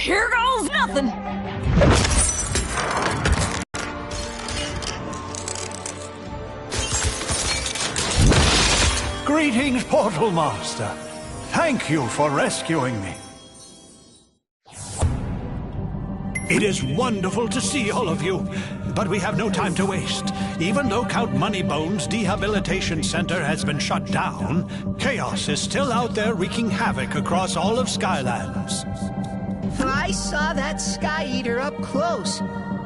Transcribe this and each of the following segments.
Here goes nothing. Greetings, Portal Master. Thank you for rescuing me. It is wonderful to see all of you, but we have no time to waste. Even though Count Moneybone's Rehabilitation Center has been shut down, chaos is still out there wreaking havoc across all of Skylands. I saw that Sky Eater up close.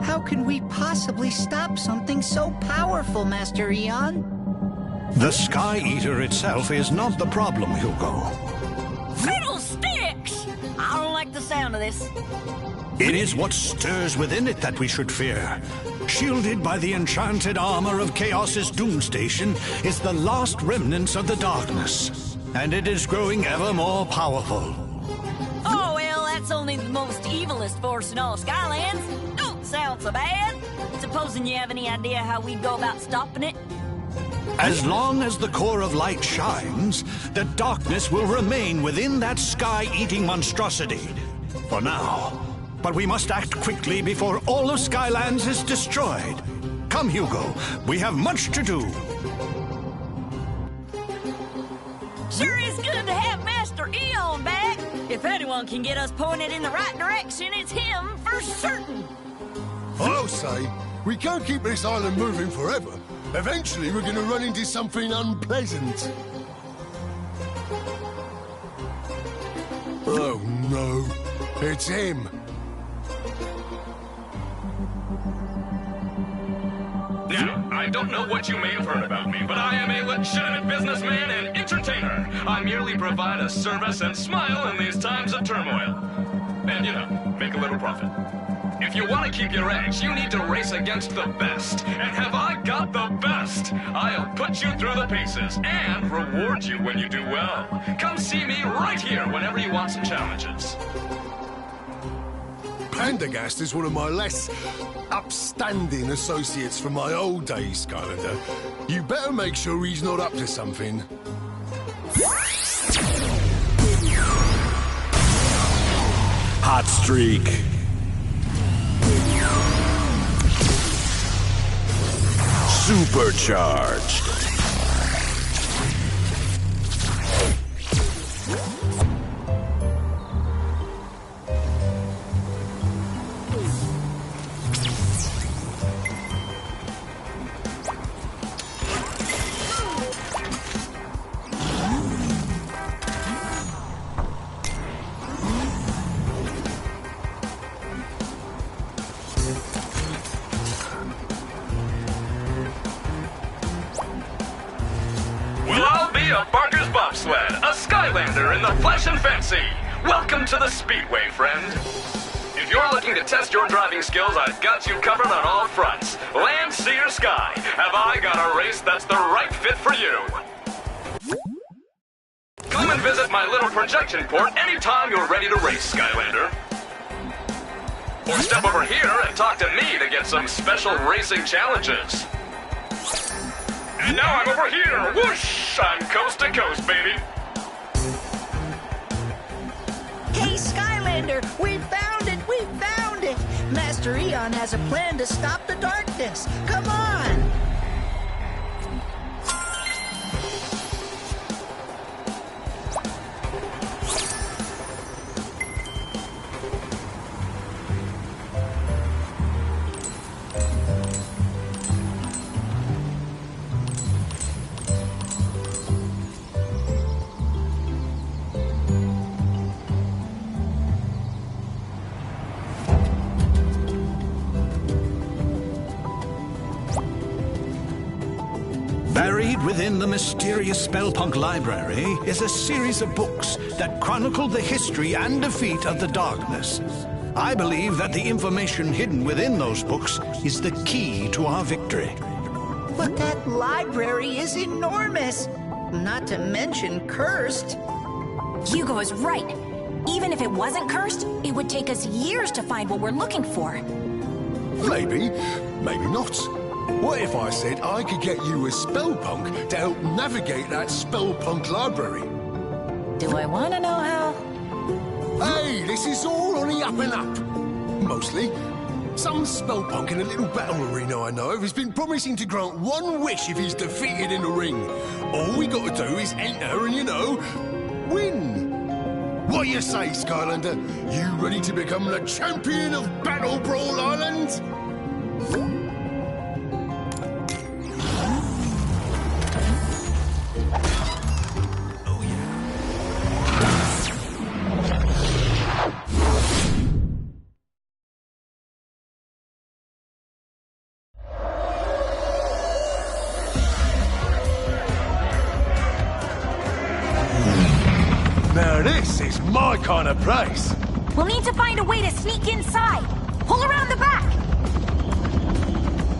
How can we possibly stop something so powerful, Master Eon? The Sky Eater itself is not the problem, Hugo. Fiddlesticks! I don't like the sound of this. It is what stirs within it that we should fear. Shielded by the enchanted armor of Chaos's Doom Station is the last remnants of the darkness, and it is growing ever more powerful. Oh, well, that's only the most evilest force in all Skylands. Don't sound so bad. Supposing you have any idea how we'd go about stopping it? As long as the core of light shines, the darkness will remain within that sky-eating monstrosity. For now. But we must act quickly before all of Skylands is destroyed. Come, Hugo. We have much to do. Sure is good to have Master Eon back. If anyone can get us pointed in the right direction, it's him for certain. I'll say, we can't keep this island moving forever. Eventually, we're going to run into something unpleasant. Oh, no. It's him. Now, I don't know what you may have heard about me, but I am a legitimate businessman and entertainer. I merely provide a service and smile in these times of turmoil. And, you know, make a little profit. If you want to keep your edge, you need to race against the best. And have I got the best? I'll put you through the paces and reward you when you do well. Come see me right here whenever you want some challenges. Pandagast is one of my less upstanding associates from my old days, Skylander. You better make sure he's not up to something. Hot streak. Supercharged. A Barker's bobsled, a Skylander in the flesh and fancy. Welcome to the Speedway, friend. If you're looking to test your driving skills, I've got you covered on all fronts. Land, sea, or sky, have I got a race that's the right fit for you. Come and visit my little projection port anytime you're ready to race, Skylander. Or step over here and talk to me to get some special racing challenges. And now I'm over here! Whoosh! I'm coast to coast, baby! Hey, Skylander! We found it! We found it! Master Eon has a plan to stop the darkness! Come on! Buried within the mysterious Spellpunk Library is a series of books that chronicle the history and defeat of the darkness. I believe that the information hidden within those books is the key to our victory. But that library is enormous! Not to mention cursed. Hugo is right. Even if it wasn't cursed, it would take us years to find what we're looking for. Maybe, maybe not. What if I said I could get you a Spellpunk to help navigate that Spellpunk library? Do I want to know how? Hey, this is all on the up and up. Mostly. Some spellpunk in a little battle arena I know of has been promising to grant one wish if he's defeated in the ring. All we got to do is enter and, win. What you say, Skylander? You ready to become the champion of Battle Brawl Island? Now this is my kind of place. We'll need to find a way to sneak inside. Pull around the back.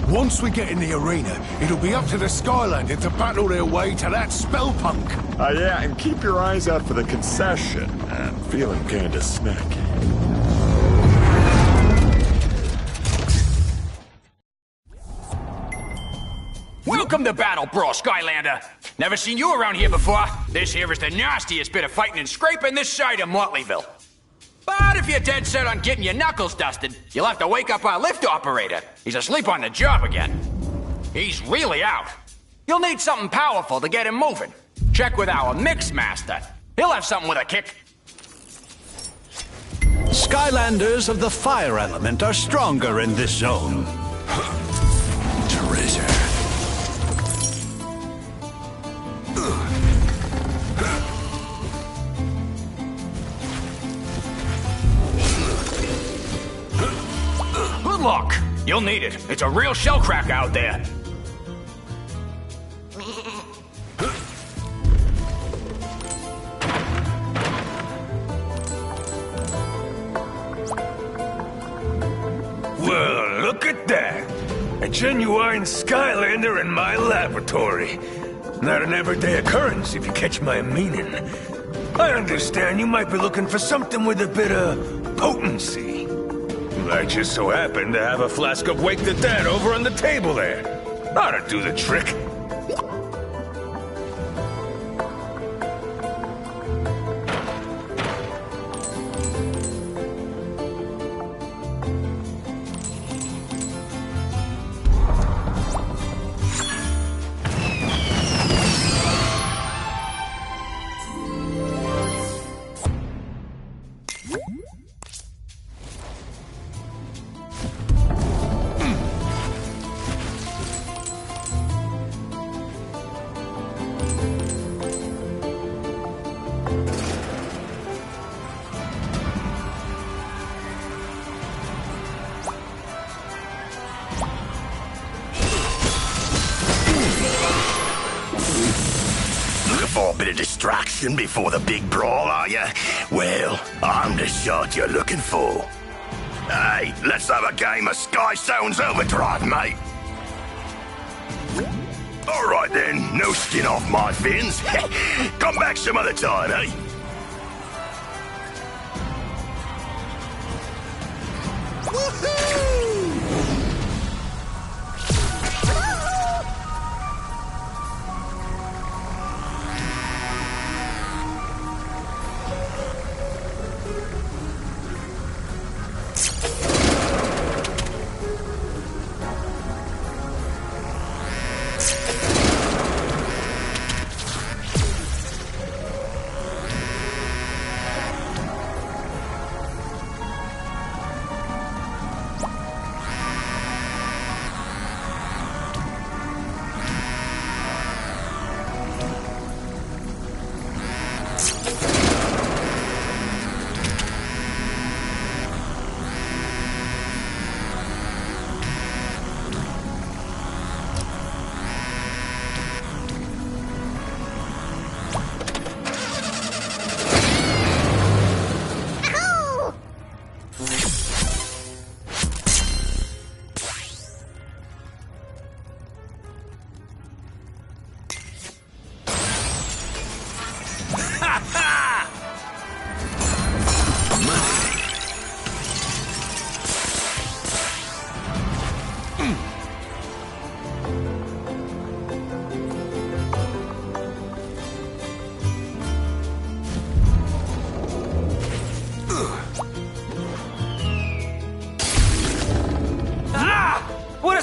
Once we get in the arena, it'll be up to the Skylander to battle their way to that spellpunk. Yeah, and keep your eyes out for the concession. I'm feeling kinda snacky. Welcome to Battle Brawl, Skylander. Never seen you around here before. This here is the nastiest bit of fighting and scraping this side of Motleyville. But if you're dead set on getting your knuckles dusted, you'll have to wake up our lift operator. He's asleep on the job again. He's really out. You'll need something powerful to get him moving. Check with our mix master. He'll have something with a kick. Skylanders of the fire element are stronger in this zone. Treasure. Good luck. You'll need it. It's a real shellcracker out there. Well, look at that. A genuine Skylander in my laboratory. Not an everyday occurrence, if you catch my meaning. I understand you might be looking for something with a bit of potency. I just so happen to have a flask of Wake the Dead over on the table there. Ought to do the trick. For a bit of distraction before the big brawl, are you? Well, I'm the shot you're looking for. Hey, let's have a game of Sky Sounds Overdrive, mate. All right then, no skin off my fins. Come back some other time, eh?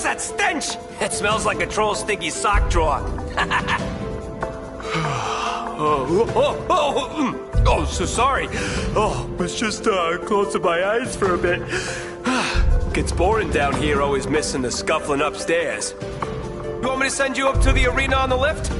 that stench? It smells like a troll stinky sock drawer. Oh, so sorry. Oh, was just closing my eyes for a bit. Gets boring down here, always missing the scuffling upstairs. You want me to send you up to the arena on the lift?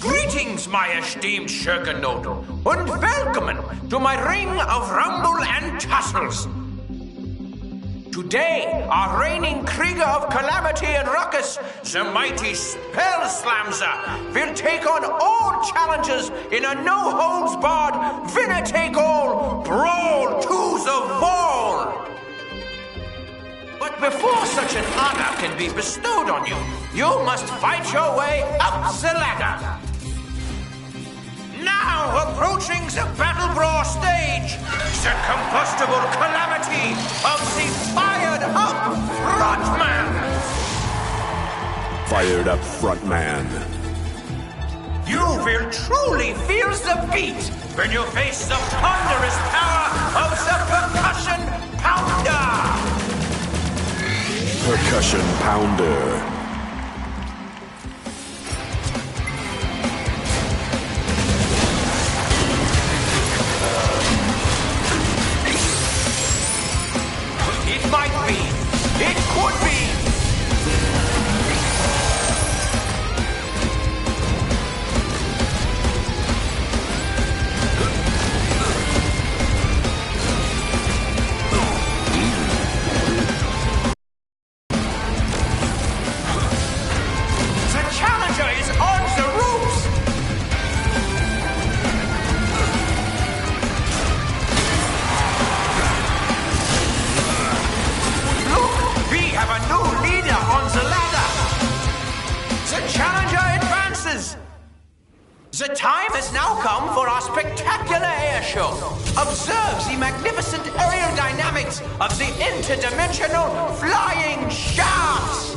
Greetings, my esteemed Schurkenodel, and welcome to my ring of rumble and tussles. Today, our reigning Krieger of Calamity and Ruckus, the mighty Spellslamzer, will take on all challengers in a no-holds-barred, winner-take-all, brawl to the wall. But before such an honor can be bestowed on you, you must fight your way up the ladder. Now approaching the Battle Brawl stage, the combustible calamity of the fired-up frontman! Fired up frontman. You will truly feel the beat when you face the ponderous power of the Percussion Pounder! Percussion Pounder. It might be. It could be. The challenger is on the ropes. Look, we have a new leader on the ladder. The challenger advances. The time has now come for our spectacular air show. Observe the magnificent aerial dynamics of the interdimensional flying shafts.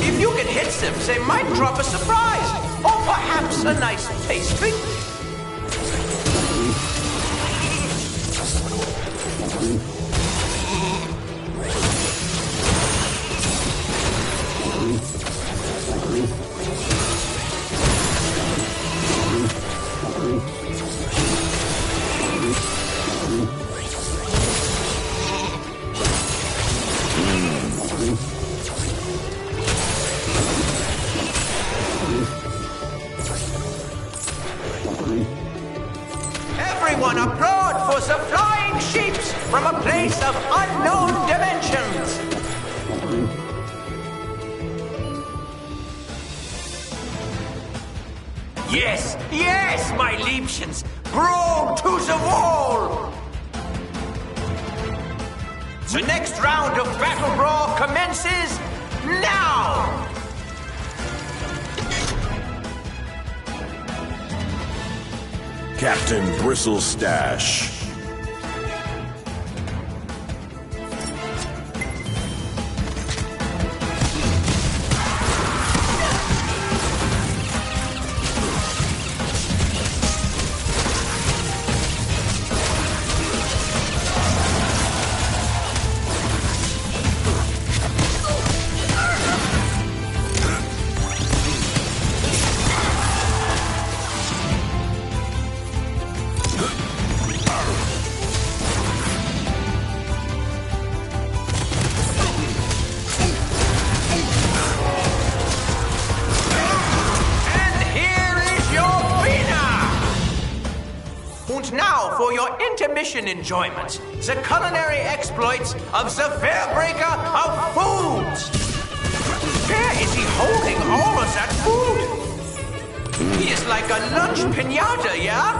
If you can hit them, they might drop a surprise, or perhaps a nice pastry. Everyone applaud for the flying sheeps from a place of unknown dimensions. Yes, yes, my Liebchens, brawl to the wall. The next round of Battle Brawl commences now. Captain Bristlestash. And now for your intermission enjoyment, the culinary exploits of the Fairbreaker of Foods. Where is he holding all of that food? He is like a lunch pinata, yeah?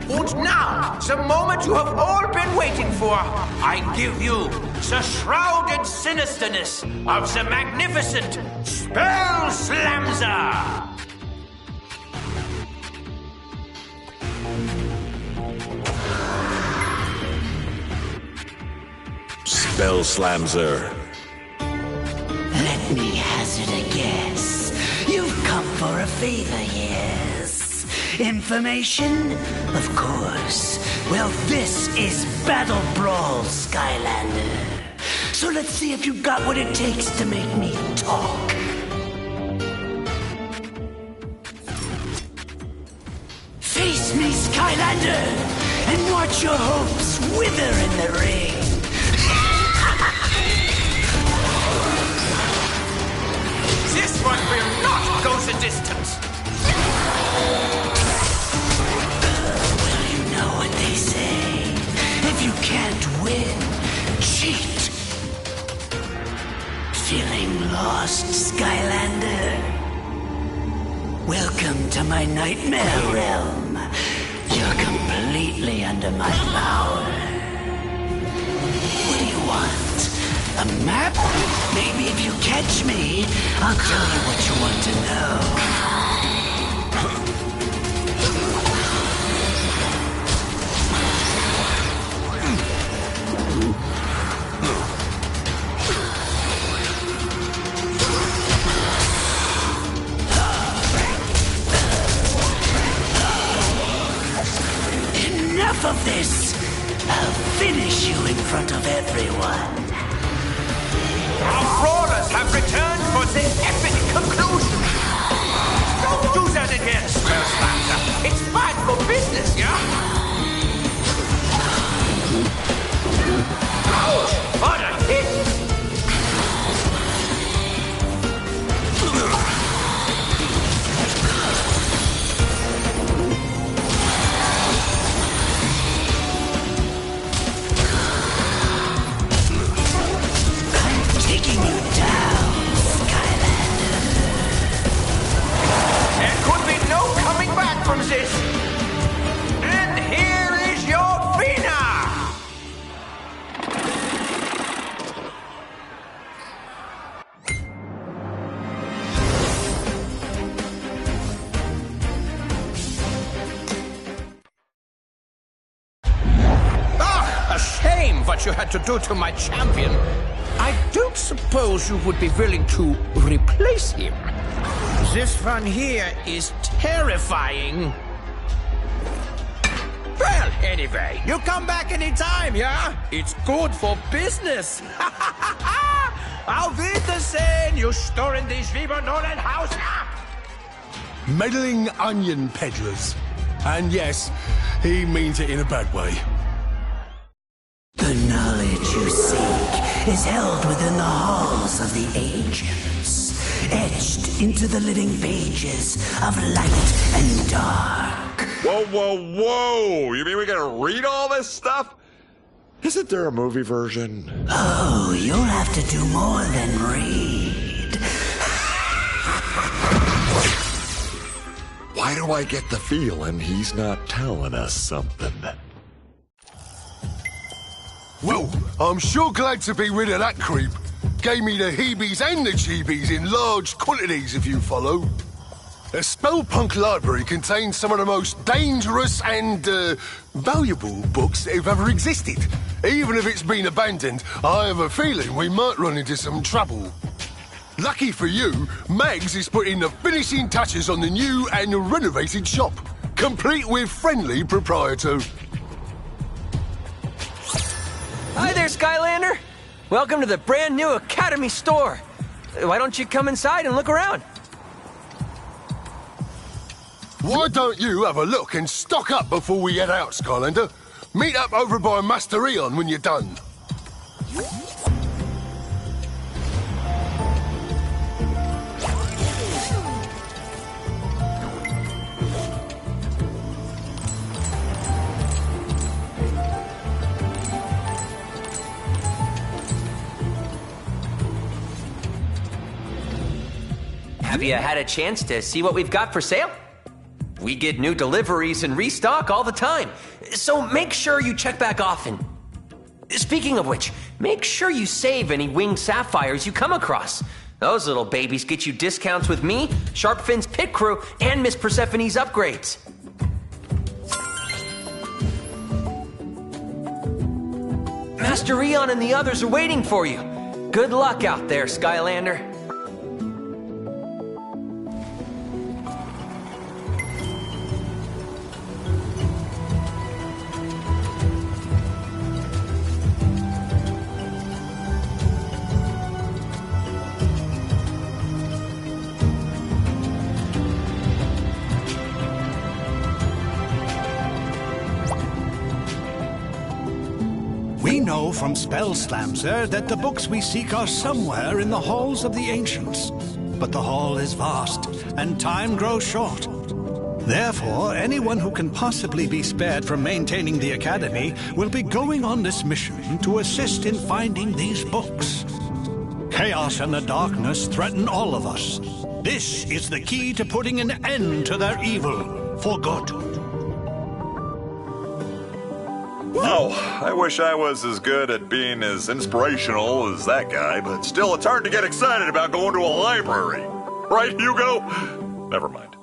And now, the moment you have all been waiting for, I give you the shrouded sinisterness of the magnificent Spell Slamzer! Spell Slamzer. Let me hazard a guess. You've come for a favor, yes? Information? Of course. Well, this is Battle Brawl, Skylander. So let's see if you've got what it takes to make me talk. Face me, Skylander, and watch your hopes wither in the ring. This one will not go the distance! Well, you know what they say. If you can't win, cheat. Feeling lost, Skylander? Welcome to my nightmare realm. You're completely under my power. What do you want? A map? Maybe if you catch me, I'll tell you what you want to know. Enough of this! I'll finish you in front of everyone. Our brawlers have returned for the epic conclusion! Don't do that again, Spell Slamzer! It's bad for business, yeah? Ouch! What a hit! Taking you down, Skylander. There could be no coming back from this. And here is your winner! Ah, a shame what you had to do to my champion. I don't suppose you would be willing to replace him. This one here is terrifying. Well, anyway, you come back anytime, yeah? It's good for business. Auf Wiedersehen, you stören die Schwiebernolenhaus. Meddling onion peddlers. And yes, he means it in a bad way. The knowledge you seek is held within the halls of the ancients, etched into the living pages of light and dark. Whoa, whoa, whoa! You mean we gotta read all this stuff? Isn't there a movie version? Oh, you'll have to do more than read. Why do I get the feeling he's not telling us something? Well, I'm sure glad to be rid of that creep. Gave me the heebies and the cheebies in large quantities, if you follow. The Spellpunk library contains some of the most dangerous and, valuable books that have ever existed. Even if it's been abandoned, I have a feeling we might run into some trouble. Lucky for you, Mags is putting the finishing touches on the new and renovated shop, complete with friendly proprietor. Hi there, Skylander! Welcome to the brand new Academy store. Why don't you come inside and look around? Why don't you have a look and stock up before we head out, Skylander? Meet up over by Master Eon when you're done. Have you had a chance to see what we've got for sale? We get new deliveries and restock all the time, so make sure you check back often. Speaking of which, make sure you save any winged sapphires you come across. Those little babies get you discounts with me, Sharpfin's pit crew, and Miss Persephone's upgrades. Master Eon and the others are waiting for you. Good luck out there, Skylander. We know from Spell Slamser that the books we seek are somewhere in the halls of the ancients. But the hall is vast, and time grows short. Therefore, anyone who can possibly be spared from maintaining the Academy will be going on this mission to assist in finding these books. Chaos and the darkness threaten all of us. This is the key to putting an end to their evil, for good. Oh, I wish I was as good at being as inspirational as that guy, but still it's hard to get excited about going to a library. Right, Hugo? Never mind.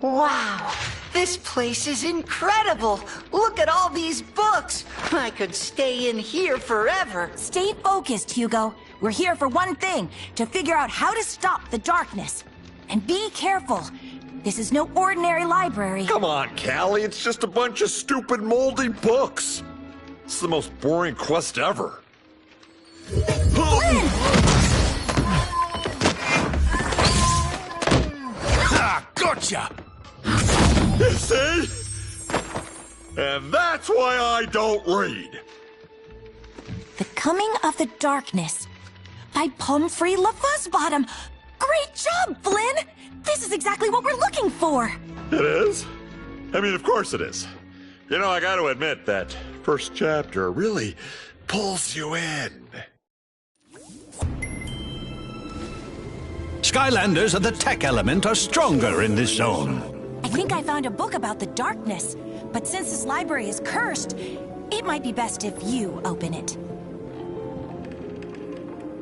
Wow, this place is incredible. Look at all these books. I could stay in here forever. Stay focused, Hugo. We're here for one thing, to figure out how to stop the darkness. And be careful. This is no ordinary library. Come on, Callie, it's just a bunch of stupid moldy books. It's the most boring quest ever. Ah, gotcha! You see? And that's why I don't read. The Coming of the Darkness by Pumphrey LaFuzzbottom. Great job, Flynn! This is exactly what we're looking for. It is? I mean, of course it is. You know, I gotta admit that first chapter really pulls you in. Skylanders of the tech element are stronger in this zone. I think I found a book about the darkness, but since this library is cursed, it might be best if you open it.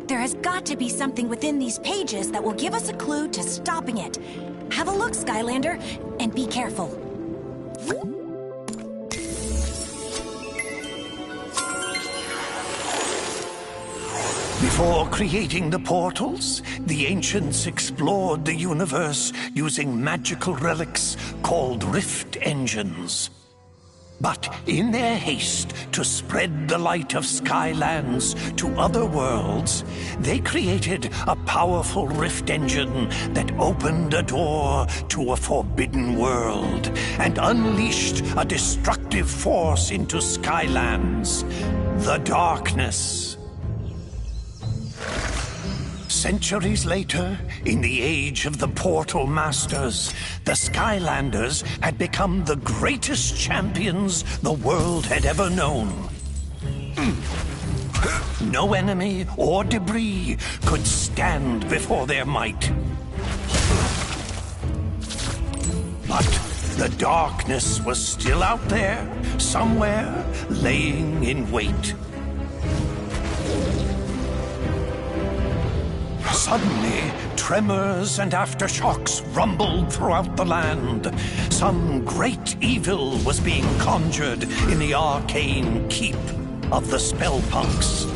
There has got to be something within these pages that will give us a clue to stopping it. Have a look, Skylander, and be careful. Before creating the portals, the ancients explored the universe using magical relics called rift engines. But in their haste to spread the light of Skylands to other worlds, they created a powerful rift engine that opened a door to a forbidden world and unleashed a destructive force into Skylands, the darkness. Centuries later, in the age of the Portal Masters, the Skylanders had become the greatest champions the world had ever known. No enemy or debris could stand before their might. But the darkness was still out there, somewhere, laying in wait. Suddenly, tremors and aftershocks rumbled throughout the land. Some great evil was being conjured in the arcane keep of the Spellpunks.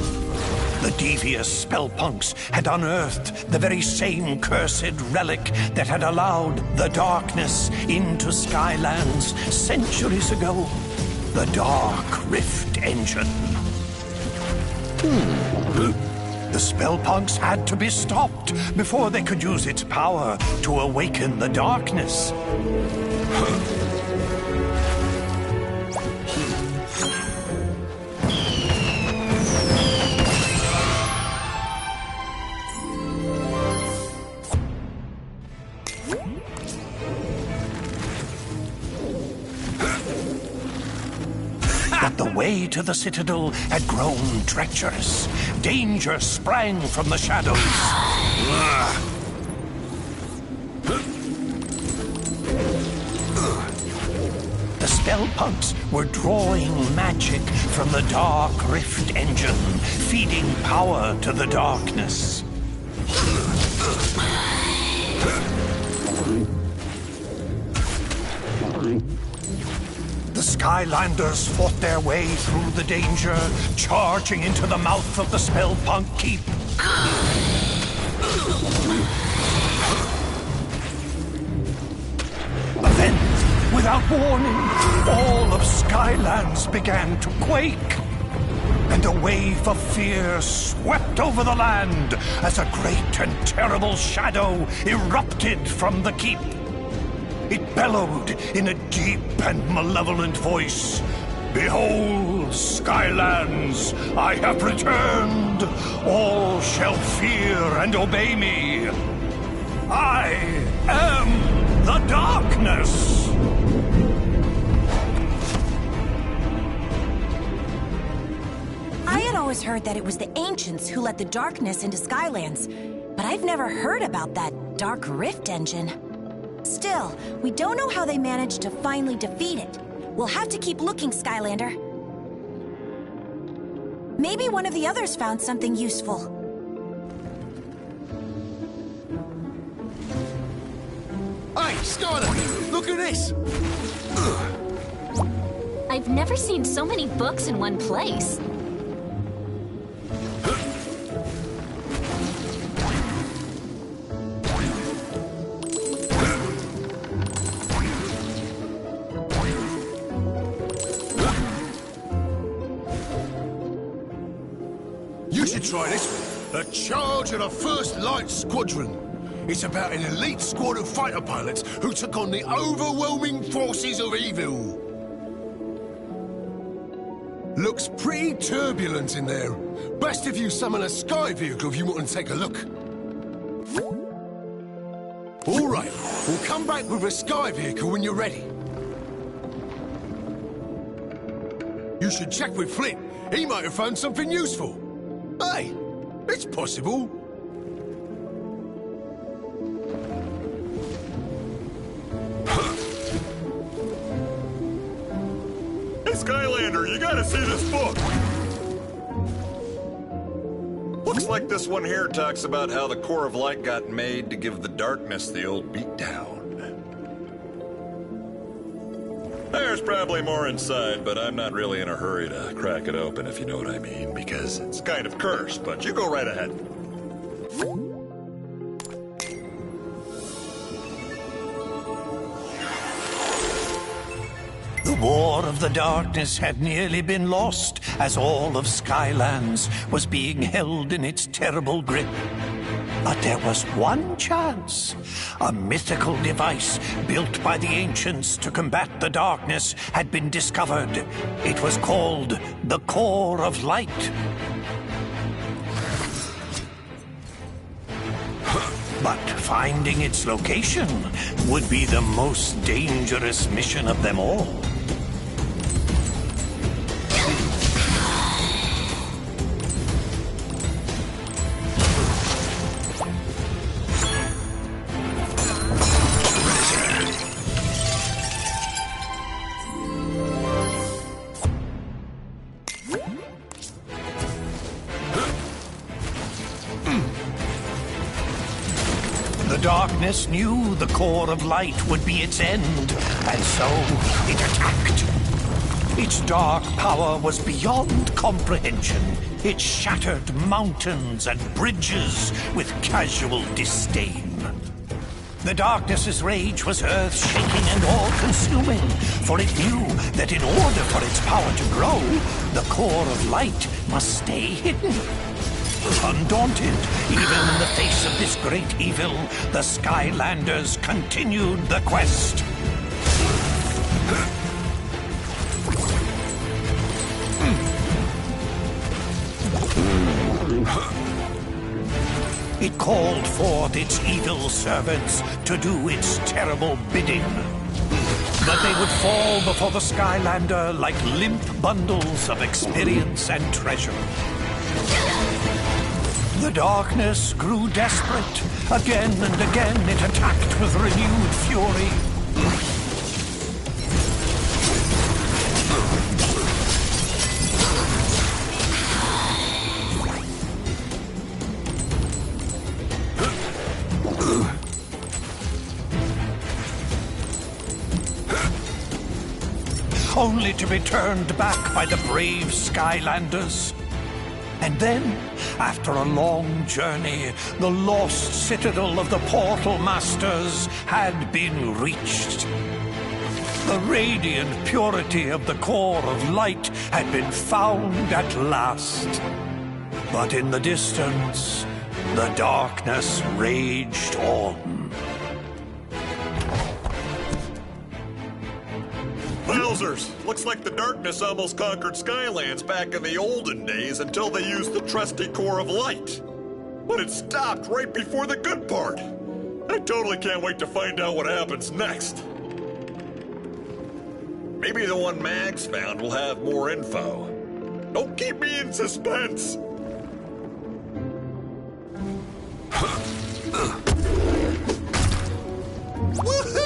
The devious Spellpunks had unearthed the very same cursed relic that had allowed the darkness into Skylands centuries ago. The Dark Rift Engine. The Spellpunks had to be stopped before they could use its power to awaken the darkness. way to the citadel had grown treacherous. Danger sprang from the shadows. The spellpunks were drawing magic from the Dark Rift engine, feeding power to the darkness. The Skylanders fought their way through the danger, charging into the mouth of the Spellpunk Keep. Then, without warning, all of Skylands began to quake. And a wave of fear swept over the land as a great and terrible shadow erupted from the keep. It bellowed in a deep and malevolent voice. Behold, Skylands, I have returned. All shall fear and obey me. I am the darkness. I had always heard that it was the ancients who let the darkness into Skylands, but I've never heard about that Dark Rift engine. Still, we don't know how they managed to finally defeat it. We'll have to keep looking, Skylander. Maybe one of the others found something useful. Hey, Skylander, look at this! I've never seen so many books in one place. You should try this one. The Charge of the First Light Squadron. It's about an elite squad of fighter pilots who took on the overwhelming forces of evil. Looks pretty turbulent in there. Best if you summon a sky vehicle if you want to take a look. All right, we'll come back with a sky vehicle when you're ready. You should check with Flint. He might have found something useful. Hey, it's possible. Hey, Skylander, you gotta see this book. Looks like this one here talks about how the Core of Light got made to give the darkness the old beatdown. There's probably more inside, but I'm not really in a hurry to crack it open, if you know what I mean, because it's kind of cursed, but you go right ahead. The War of the Darkness had nearly been lost as all of Skylands was being held in its terrible grip. But there was one chance. A mythical device built by the ancients to combat the darkness had been discovered. It was called the Core of Light. But finding its location would be the most dangerous mission of them all. The darkness knew the Core of Light would be its end, and so it attacked. Its dark power was beyond comprehension. It shattered mountains and bridges with casual disdain. The darkness's rage was earth-shaking and all-consuming, for it knew that in order for its power to grow, the Core of Light must stay hidden. Undaunted, even in the face of this great evil, the Skylanders continued the quest. It called forth its evil servants to do its terrible bidding. But they would fall before the Skylander like limp bundles of experience and treasure. The darkness grew desperate. Again and again it attacked with renewed fury. Only to be turned back by the brave Skylanders. And then, after a long journey, the lost citadel of the Portal Masters had been reached. The radiant purity of the core of light had been found at last. But in the distance, the darkness raged on. Wowzers! Looks like the darkness almost conquered Skylands back in the olden days until they used the trusty core of light. But it stopped right before the good part. I totally can't wait to find out what happens next. Maybe the one Mags found will have more info. Don't keep me in suspense! Woohoo!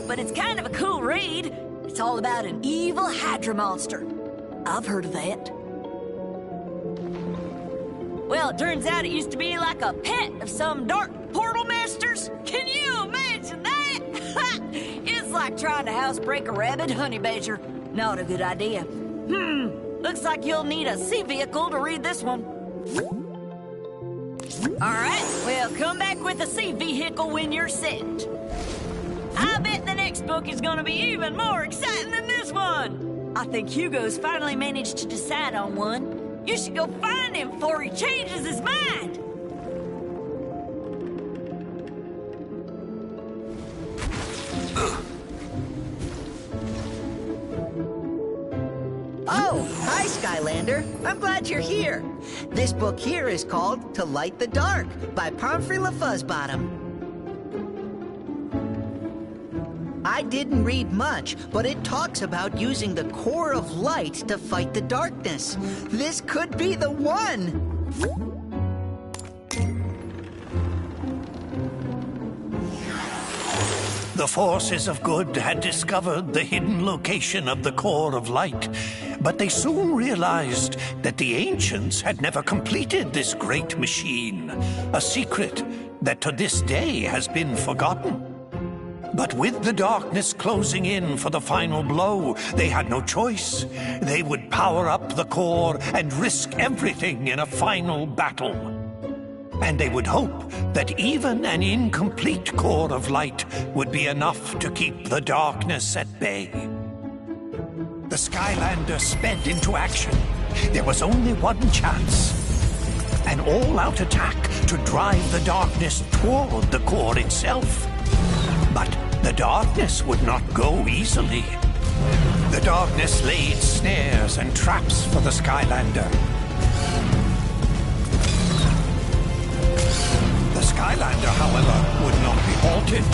But it's kind of a cool read. It's all about an evil Hydra monster. I've heard of that. Well, it turns out it used to be like a pet of some dark portal masters. Can you imagine that? It's like trying to housebreak a rabid honey badger. Not a good idea. Looks like you'll need a sea vehicle to read this one. All right, well, come back with a sea vehicle when you're set. I bet the next book is gonna be even more exciting than this one. I think Hugo's finally managed to decide on one. You should go find him before he changes his mind. Oh, hi, Skylander. I'm glad you're here. This book here is called To Light the Dark by Pomfrey LaFuzzbottom. I didn't read much, but it talks about using the core of light to fight the darkness. This could be the one! The forces of good had discovered the hidden location of the core of light, but they soon realized that the ancients had never completed this great machine, a secret that to this day has been forgotten. But with the darkness closing in for the final blow, they had no choice. They would power up the core and risk everything in a final battle. And they would hope that even an incomplete core of light would be enough to keep the darkness at bay. The Skylander sped into action. There was only one chance. An all-out attack to drive the darkness toward the core itself. But the darkness would not go easily. The darkness laid snares and traps for the Skylander. The Skylander, however, would not be halted.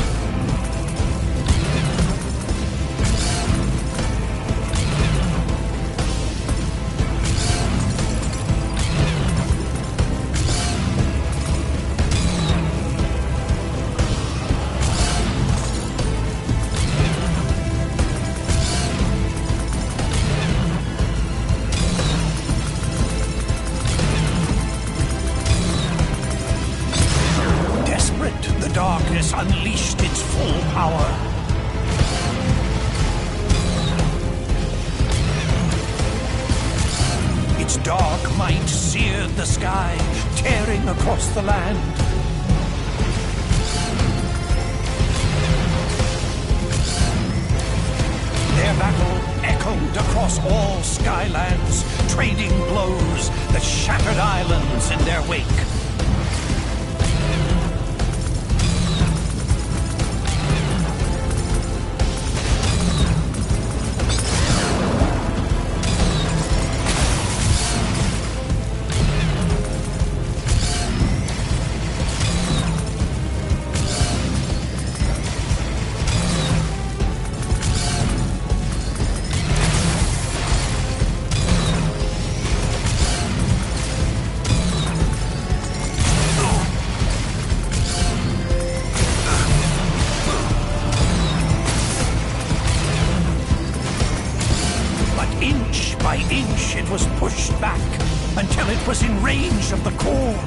Unleashed its full power. Its dark might seared the sky, tearing across the land. Their battle echoed across all Skylands, trading blows that shattered islands in their wake. By inch, it was pushed back until it was in range of the core.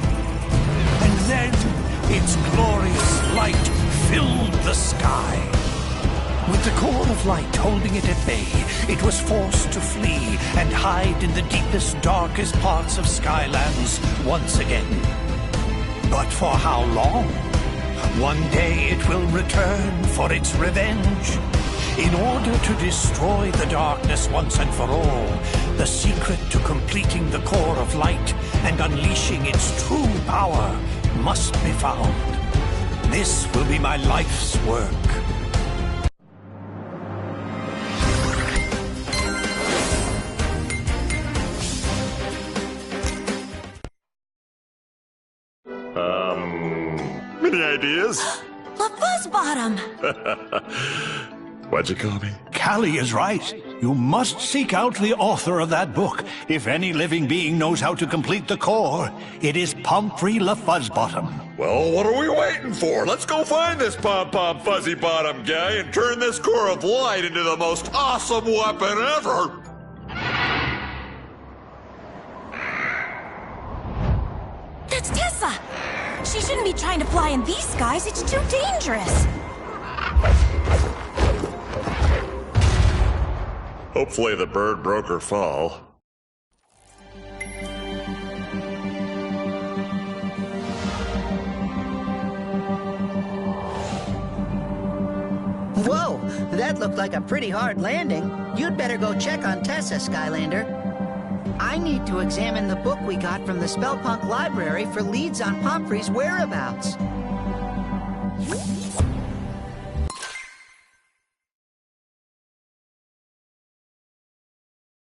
And then its glorious light filled the sky. With the core of light holding it at bay, it was forced to flee and hide in the deepest, darkest parts of Skylands once again. But for how long? One day it will return for its revenge. In order to destroy the darkness once and for all, the secret to completing the core of light and unleashing its true power must be found. This will be my life's work. Any ideas? La Fuzzbottom! What'd you call me? Callie is right. You must seek out the author of that book. If any living being knows how to complete the core, it is Pomfrey La Fuzzbottom. Well, what are we waiting for? Let's go find this Pom-Pom Fuzzy Bottom guy and turn this core of light into the most awesome weapon ever! That's Tessa! She shouldn't be trying to fly in these skies. It's too dangerous. Hopefully the bird broke her fall. Whoa, that looked like a pretty hard landing. You'd better go check on Tessa, Skylander. I need to examine the book we got from the Spellpunk library for leads on Pomfrey's whereabouts.